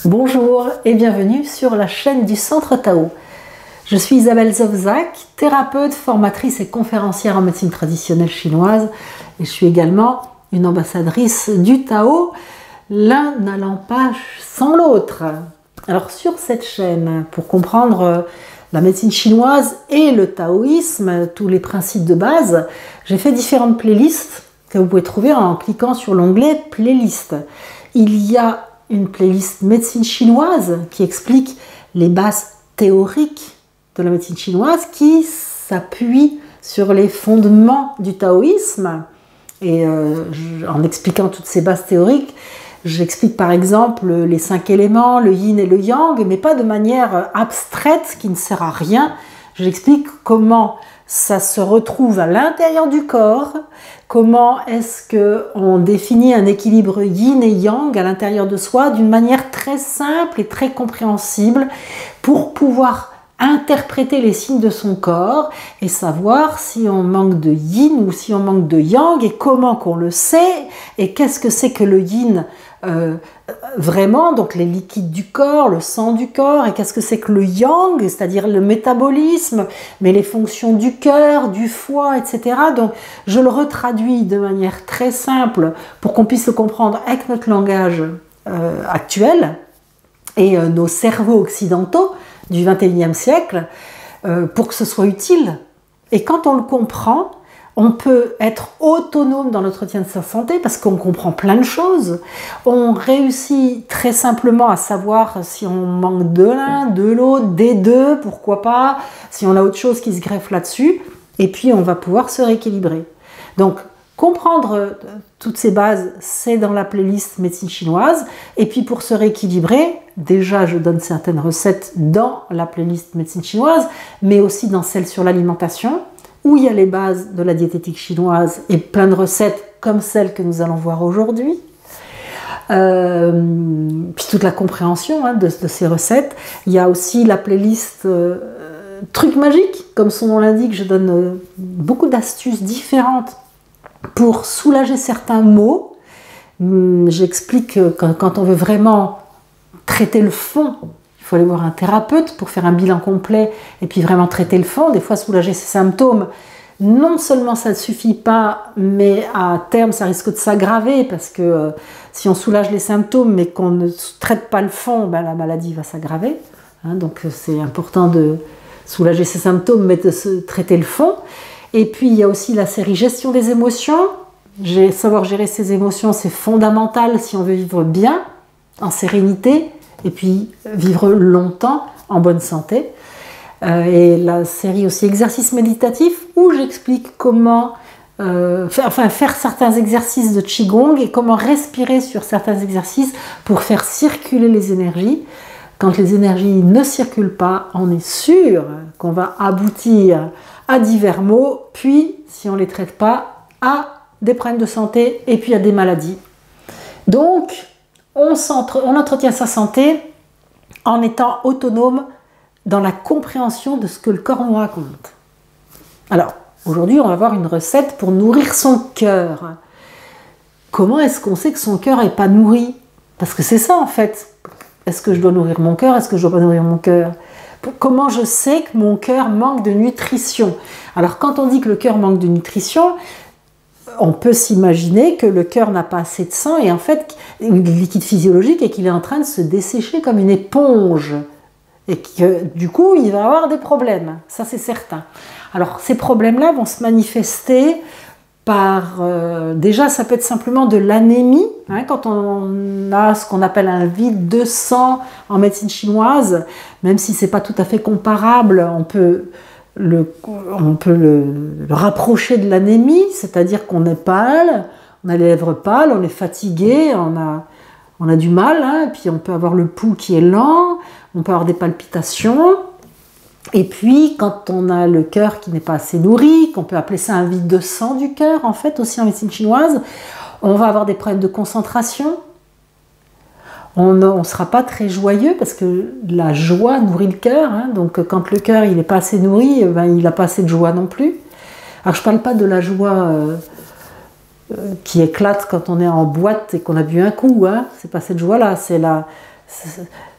Bonjour et bienvenue sur la chaîne du Centre Tao. Je suis Isabelle Zovzak, thérapeute, formatrice et conférencière en médecine traditionnelle chinoise et je suis également une ambassadrice du Tao, l'un n'allant pas sans l'autre. Alors sur cette chaîne, pour comprendre la médecine chinoise et le taoïsme, tous les principes de base, j'ai fait différentes playlists que vous pouvez trouver en cliquant sur l'onglet Playlist. Il y a une playlist médecine chinoise qui explique les bases théoriques de la médecine chinoise qui s'appuie sur les fondements du taoïsme. Et en expliquant toutes ces bases théoriques, j'explique par exemple les 5 éléments, le yin et le yang, mais pas de manière abstraite qui ne sert à rien. J'explique comment ça se retrouve à l'intérieur du corps, comment est-ce qu'on définit un équilibre yin et yang à l'intérieur de soi d'une manière très simple et très compréhensible pour pouvoir interpréter les signes de son corps et savoir si on manque de yin ou si on manque de yang et comment qu'on le sait et qu'est-ce que c'est que le yin vraiment, donc les liquides du corps, le sang du corps, et qu'est-ce que c'est que le yang, c'est-à-dire le métabolisme, mais les fonctions du cœur, du foie, etc. Donc je le retraduis de manière très simple pour qu'on puisse le comprendre avec notre langage actuel et nos cerveaux occidentaux du 21e siècle pour que ce soit utile. Et quand on le comprend, on peut être autonome dans l'entretien de sa santé parce qu'on comprend plein de choses. On réussit très simplement à savoir si on manque de l'un, de l'autre, des deux, pourquoi pas, si on a autre chose qui se greffe là-dessus. Et puis on va pouvoir se rééquilibrer. Donc comprendre toutes ces bases, c'est dans la playlist médecine chinoise. Et puis pour se rééquilibrer, déjà je donne certaines recettes dans la playlist médecine chinoise, mais aussi dans celle sur l'alimentation, où il y a les bases de la diététique chinoise et plein de recettes comme celles que nous allons voir aujourd'hui. Puis toute la compréhension de ces recettes. Il y a aussi la playlist trucs magiques, comme son nom l'indique, je donne beaucoup d'astuces différentes pour soulager certains maux. J'explique que quand on veut vraiment traiter le fond, il faut aller voir un thérapeute pour faire un bilan complet et puis vraiment traiter le fond, des fois soulager ses symptômes. Non seulement ça ne suffit pas, mais à terme ça risque de s'aggraver parce que si on soulage les symptômes mais qu'on ne traite pas le fond, ben, la maladie va s'aggraver. Donc c'est important de soulager ses symptômes mais de se traiter le fond. Et puis il y a aussi la série gestion des émotions. Savoir gérer ses émotions, c'est fondamental si on veut vivre bien, en sérénité, et puis vivre longtemps en bonne santé. Et la série aussi exercices méditatifs où j'explique comment faire certains exercices de Qigong et comment respirer sur certains exercices pour faire circuler les énergies. Quand les énergies ne circulent pas, on est sûr qu'on va aboutir à divers maux, puis si on ne les traite pas, à des problèmes de santé et puis à des maladies. Donc, on entretient sa santé en étant autonome dans la compréhension de ce que le corps nous raconte. Alors, aujourd'hui, on va voir une recette pour nourrir son cœur. Comment est-ce qu'on sait que son cœur n'est pas nourri? Parce que c'est ça, en fait. Est-ce que je dois nourrir mon cœur? Est-ce que je ne dois pas nourrir mon cœur? Comment je sais que mon cœur manque de nutrition? Alors, quand on dit que le cœur manque de nutrition, on peut s'imaginer que le cœur n'a pas assez de sang et en fait, liquide physiologique et qu'il est en train de se dessécher comme une éponge. Et que du coup, il va avoir des problèmes. Ça, c'est certain. Alors, ces problèmes-là vont se manifester par... déjà, ça peut être simplement de l'anémie. Quand on a ce qu'on appelle un vide de sang en médecine chinoise, même si ce n'est pas tout à fait comparable, on peut le rapprocher de l'anémie, c'est-à-dire qu'on est pâle, on a les lèvres pâles, on est fatigué, on a du mal, et puis on peut avoir le pouls qui est lent, on peut avoir des palpitations, et puis quand on a le cœur qui n'est pas assez nourri, qu'on peut appeler ça un vide de sang du cœur, en fait, aussi en médecine chinoise, on va avoir des problèmes de concentration, on ne sera pas très joyeux parce que la joie nourrit le cœur. Donc quand le cœur il n'est pas assez nourri, il n'a pas assez de joie non plus. Alors je ne parle pas de la joie qui éclate quand on est en boîte et qu'on a bu un coup. C'est pas cette joie-là, c'est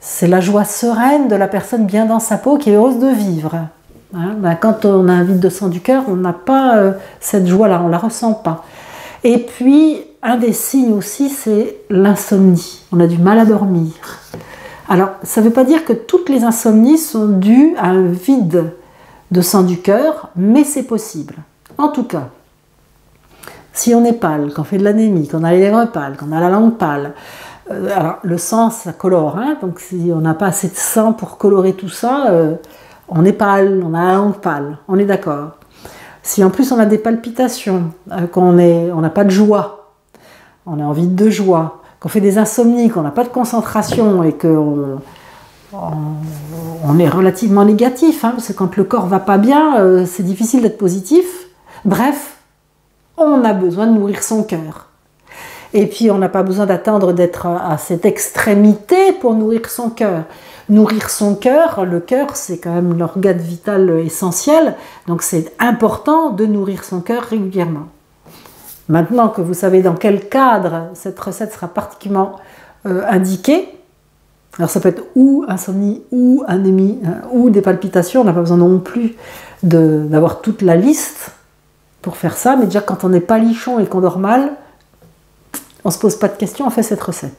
c'est la joie sereine de la personne bien dans sa peau qui est heureuse de vivre. Hein, ben, quand on a un vide de sang du cœur, on n'a pas cette joie-là, on ne la ressent pas. Et puis, un des signes aussi, c'est l'insomnie. On a du mal à dormir. Alors, ça ne veut pas dire que toutes les insomnies sont dues à un vide de sang du cœur, mais c'est possible. En tout cas, si on est pâle, qu'on fait de l'anémie, qu'on a les lèvres pâles, qu'on a la langue pâle, alors le sang, ça colore, hein, donc si on n'a pas assez de sang pour colorer tout ça, on est pâle, on a la langue pâle, on est d'accord. Si en plus on a des palpitations, qu'on n'a pas de joie, on a envie de joie, qu'on fait des insomnies, qu'on n'a pas de concentration et qu'on est relativement négatif, hein, parce que quand le corps va pas bien, c'est difficile d'être positif. Bref, on a besoin de nourrir son cœur. Et puis on n'a pas besoin d'attendre d'être à cette extrémité pour nourrir son cœur. Nourrir son cœur, le cœur c'est quand même l'organe vital essentiel, donc c'est important de nourrir son cœur régulièrement. Maintenant que vous savez dans quel cadre cette recette sera particulièrement indiquée, alors ça peut être ou insomnie, ou anémie, ou des palpitations, on n'a pas besoin non plus d'avoir toute la liste pour faire ça, mais déjà quand on est palichon et qu'on dort mal, on ne se pose pas de questions, on fait cette recette.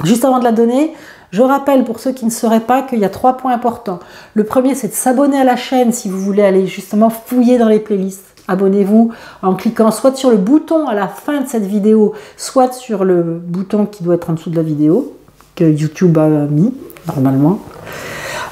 Juste avant de la donner, je rappelle pour ceux qui ne sauraient pas qu'il y a 3 points importants. Le premier, c'est de s'abonner à la chaîne si vous voulez aller justement fouiller dans les playlists. Abonnez-vous en cliquant soit sur le bouton à la fin de cette vidéo, soit sur le bouton qui doit être en dessous de la vidéo, que YouTube a mis normalement.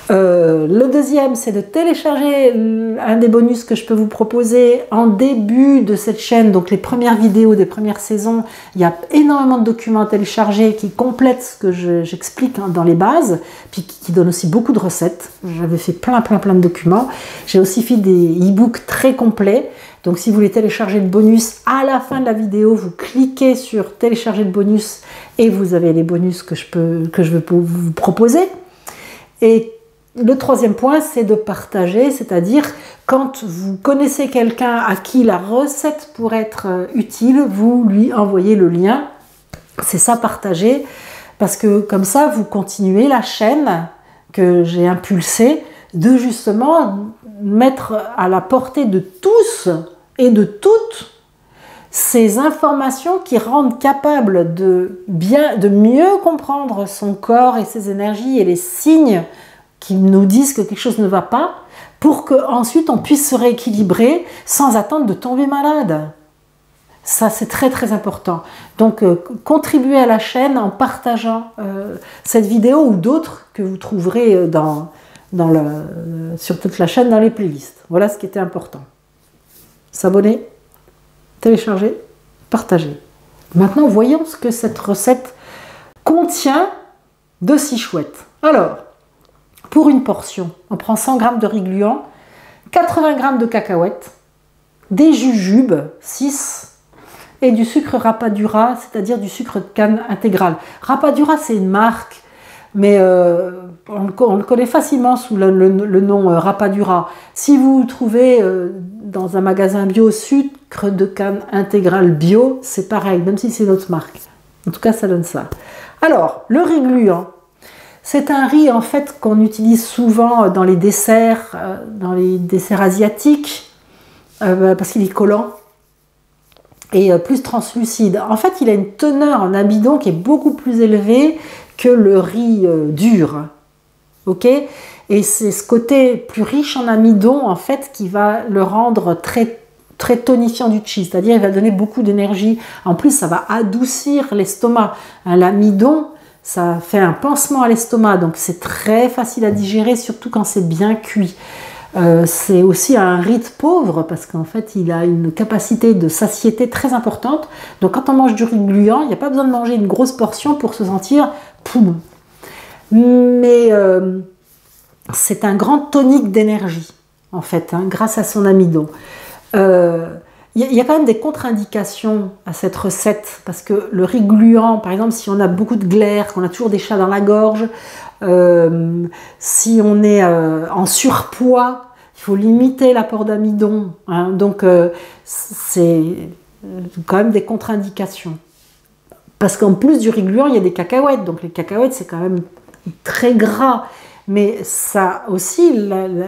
Le deuxième, c'est de télécharger un des bonus que je peux vous proposer en début de cette chaîne, donc les premières vidéos des premières saisons. Il y a énormément de documents à télécharger qui complètent ce que j'explique dans les bases, puis qui donnent aussi beaucoup de recettes. J'avais fait plein de documents. J'ai aussi fait des e-books très complets. Donc si vous voulez télécharger le bonus, à la fin de la vidéo, vous cliquez sur télécharger le bonus et vous avez les bonus que je veux vous proposer. Et le troisième point, c'est de partager, c'est-à-dire quand vous connaissez quelqu'un à qui la recette pourrait être utile, vous lui envoyez le lien. C'est ça, partager, parce que comme ça, vous continuez la chaîne que j'ai impulsée de justement mettre à la portée de tous et de toutes ces informations qui rendent capable de mieux comprendre son corps et ses énergies et les signes qui nous disent que quelque chose ne va pas, pour qu'ensuite on puisse se rééquilibrer sans attendre de tomber malade. Ça, c'est très important. Donc, contribuez à la chaîne en partageant cette vidéo ou d'autres que vous trouverez sur toute la chaîne dans les playlists. Voilà ce qui était important. S'abonner, télécharger, partager. Maintenant, voyons ce que cette recette contient de si chouette. Alors, pour une portion, on prend 100 g de riz gluant, 80 g de cacahuètes, des jujubes, 6, et du sucre Rapadura, c'est-à-dire du sucre de canne intégral. Rapadura, c'est une marque, mais on le connaît facilement sous le nom Rapadura. Si vous trouvez dans un magasin bio sucre de canne intégral bio, c'est pareil, même si c'est notre marque. En tout cas, ça donne ça. Alors, le riz gluant. C'est un riz en fait qu'on utilise souvent dans les desserts asiatiques parce qu'il est collant et plus translucide. En fait, il a une teneur en amidon qui est beaucoup plus élevée que le riz dur. Ok ? Et c'est ce côté plus riche en amidon en fait qui va le rendre très tonifiant du chi, c'est-à-dire il va donner beaucoup d'énergie. En plus, ça va adoucir l'estomac. L'amidon, ça fait un pansement à l'estomac, donc c'est très facile à digérer, surtout quand c'est bien cuit. C'est aussi un riz de pauvre, parce qu'en fait, il a une capacité de satiété très importante. Donc quand on mange du riz gluant, il n'y a pas besoin de manger une grosse portion pour se sentir poum. Mais c'est un grand tonique d'énergie, en fait, hein, grâce à son amidon. Il y a quand même des contre-indications à cette recette, parce que le riz gluant, par exemple, si on a beaucoup de glaire, qu'on a toujours des chats dans la gorge, si on est en surpoids, il faut limiter l'apport d'amidon. Hein, donc, c'est quand même des contre-indications. Parce qu'en plus du riz gluant, il y a des cacahuètes. Donc les cacahuètes, c'est quand même très gras. Mais ça aussi,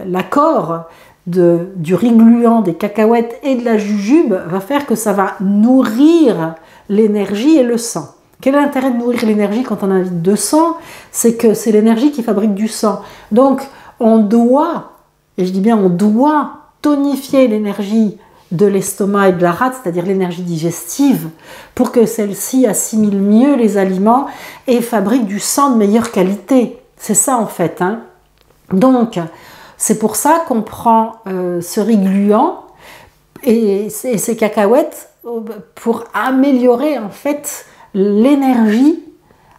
l'accord du riz gluant, des cacahuètes et de la jujube va faire que ça va nourrir l'énergie et le sang. Quel est l'intérêt de nourrir l'énergie quand on a un vide de sang? C'est que c'est l'énergie qui fabrique du sang. Donc on doit, et je dis bien on doit, tonifier l'énergie de l'estomac et de la rate, c'est-à-dire l'énergie digestive, pour que celle-ci assimile mieux les aliments et fabrique du sang de meilleure qualité. C'est ça en fait. Hein. Donc, c'est pour ça qu'on prend ce riz gluant et ces cacahuètes pour améliorer en fait l'énergie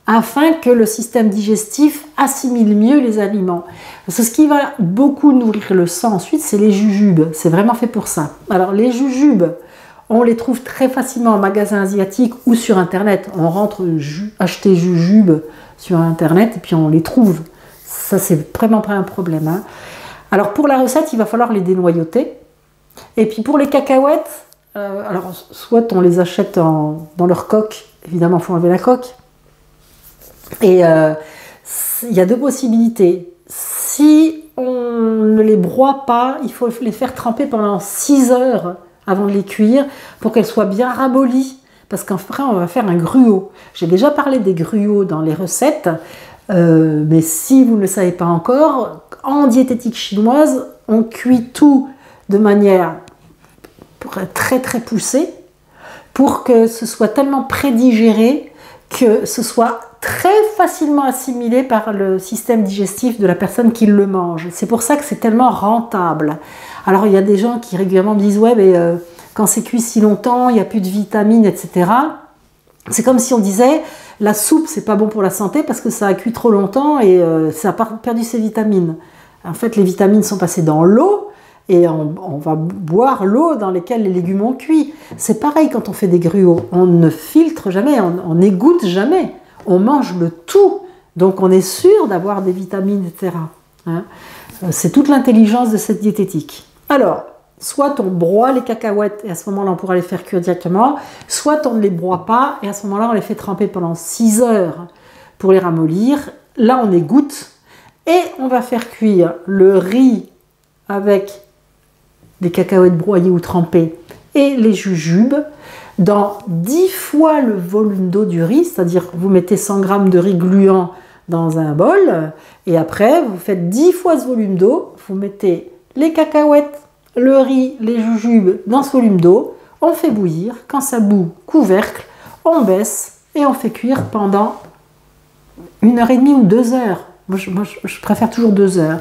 afin que le système digestif assimile mieux les aliments. Parce que ce qui va beaucoup nourrir le sang ensuite, c'est les jujubes. C'est vraiment fait pour ça. Alors les jujubes, on les trouve très facilement en magasin asiatique ou sur internet. On rentre acheter jujubes sur internet et puis on les trouve. Ça, c'est vraiment pas un problème. Hein. Alors pour la recette, il va falloir les dénoyauter. Et puis pour les cacahuètes, alors soit on les achète dans leur coque. Évidemment, il faut enlever la coque. Et il y a deux possibilités. Si on ne les broie pas, il faut les faire tremper pendant 6 heures avant de les cuire pour qu'elles soient bien ramollies. Parce qu'après, on va faire un gruau. J'ai déjà parlé des gruaux dans les recettes, mais si vous ne le savez pas encore, en diététique chinoise, on cuit tout de manière très très poussée pour que ce soit tellement prédigéré que ce soit très facilement assimilé par le système digestif de la personne qui le mange. C'est pour ça que c'est tellement rentable. Alors il y a des gens qui régulièrement me disent « ouais, mais quand c'est cuit si longtemps, il n'y a plus de vitamines, etc. » C'est comme si on disait « la soupe, c'est pas bon pour la santé parce que ça a cuit trop longtemps et ça a perdu ses vitamines. » En fait, les vitamines sont passées dans l'eau et on va boire l'eau dans laquelle les légumes ont cuit. C'est pareil quand on fait des gruaux. On ne filtre jamais, on n'égoutte jamais. On mange le tout. Donc on est sûr d'avoir des vitamines, etc. Hein. C'est toute l'intelligence de cette diététique. Alors, soit on broie les cacahuètes et à ce moment-là on pourra les faire cuire directement, soit on ne les broie pas et à ce moment-là on les fait tremper pendant 6 heures pour les ramollir. Là on égoutte et on va faire cuire le riz avec des cacahuètes broyées ou trempées et les jujubes dans 10 fois le volume d'eau du riz, c'est-à-dire vous mettez 100 g de riz gluant dans un bol et après vous faites 10 fois ce volume d'eau, vous mettez les cacahuètes, le riz, les jujubes dans ce volume d'eau, on fait bouillir, quand ça bout, couvercle, on baisse et on fait cuire pendant 1h30 ou 2 heures. Moi, je préfère toujours 2 heures.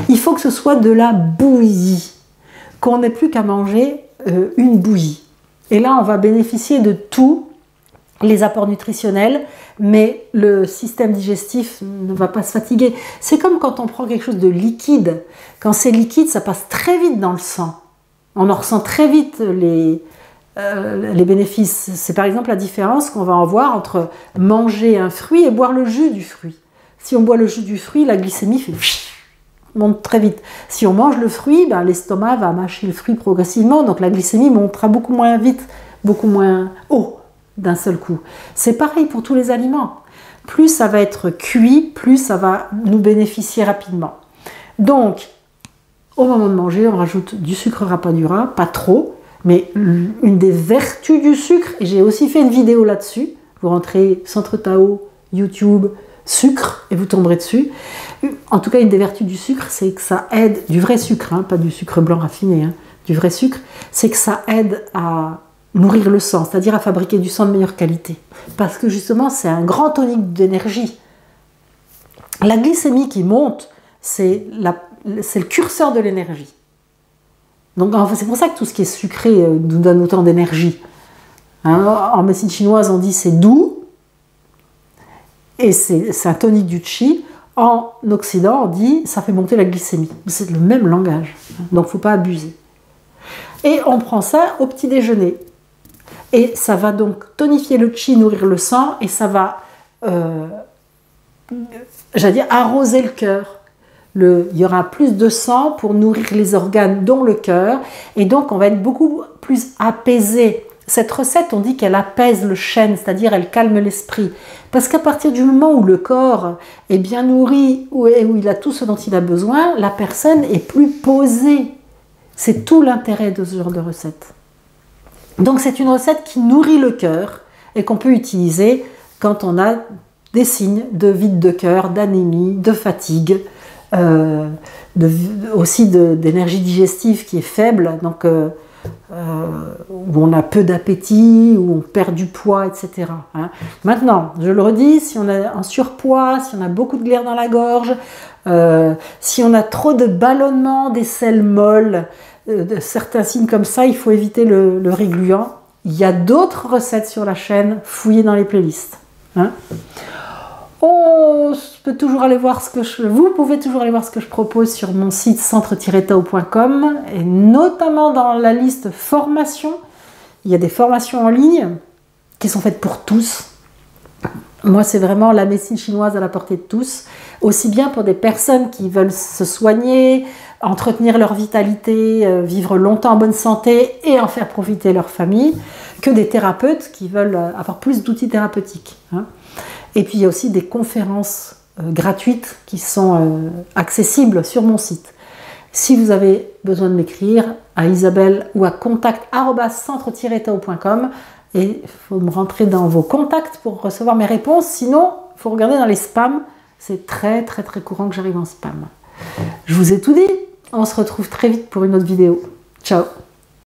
Il faut que ce soit de la bouillie, qu'on n'ait plus qu'à manger une bouillie. Et là, on va bénéficier de tous les apports nutritionnels, mais le système digestif ne va pas se fatiguer. C'est comme quand on prend quelque chose de liquide. Quand c'est liquide, ça passe très vite dans le sang. On en ressent très vite les bénéfices. C'est par exemple la différence qu'on va en voir entre manger un fruit et boire le jus du fruit. Si on boit le jus du fruit, la glycémie monte très vite. Si on mange le fruit, ben, l'estomac va mâcher le fruit progressivement, donc la glycémie montera beaucoup moins vite, beaucoup moins haut d'un seul coup. C'est pareil pour tous les aliments. Plus ça va être cuit, plus ça va nous bénéficier rapidement. Donc, au moment de manger, on rajoute du sucre rapadura, pas trop, mais une des vertus du sucre, et j'ai aussi fait une vidéo là-dessus, vous rentrez Centre Tao, YouTube, sucre, et vous tomberez dessus. En tout cas, une des vertus du sucre, c'est que ça aide, du vrai sucre, hein, pas du sucre blanc raffiné, hein, du vrai sucre, c'est que ça aide à nourrir le sang, c'est-à-dire à fabriquer du sang de meilleure qualité. Parce que justement, c'est un grand tonique d'énergie. La glycémie qui monte, c'est le curseur de l'énergie. Donc c'est pour ça que tout ce qui est sucré nous donne autant d'énergie. Hein, en médecine chinoise, on dit c'est doux, et c'est un tonique du qi. En Occident, on dit ça fait monter la glycémie. C'est le même langage, donc il ne faut pas abuser. Et on prend ça au petit déjeuner. Et ça va donc tonifier le qi, nourrir le sang, et ça va, j'allais dire, arroser le cœur. Il y aura plus de sang pour nourrir les organes, dont le cœur, et donc on va être beaucoup plus apaisé Cette recette, on dit qu'elle apaise le chêne, c'est-à-dire elle calme l'esprit. Parce qu'à partir du moment où le corps est bien nourri, où il a tout ce dont il a besoin, la personne est plus posée. C'est tout l'intérêt de ce genre de recette. Donc c'est une recette qui nourrit le cœur et qu'on peut utiliser quand on a des signes de vide de cœur, d'anémie, de fatigue, aussi d'énergie digestive qui est faible, donc où on a peu d'appétit, où on perd du poids, etc. Hein. Maintenant, je le redis, si on a un surpoids, si on a beaucoup de glaire dans la gorge, si on a trop de ballonnement, des selles molles, de certains signes comme ça, il faut éviter le riz gluant. Il y a d'autres recettes sur la chaîne, fouillez dans les playlists. Hein. Vous pouvez toujours aller voir ce que je propose sur mon site centre-tao.com et notamment dans la liste formation. Il y a des formations en ligne qui sont faites pour tous. Moi, c'est vraiment la médecine chinoise à la portée de tous, aussi bien pour des personnes qui veulent se soigner, entretenir leur vitalité, vivre longtemps en bonne santé et en faire profiter leur famille, que des thérapeutes qui veulent avoir plus d'outils thérapeutiques. Hein. Et puis il y a aussi des conférences gratuites qui sont accessibles sur mon site. Si vous avez besoin de m'écrire à Isabelle ou à contact@centre-tao.com, et il faut me rentrer dans vos contacts pour recevoir mes réponses. Sinon, il faut regarder dans les spams. C'est très courant que j'arrive en spam. Je vous ai tout dit. On se retrouve très vite pour une autre vidéo. Ciao!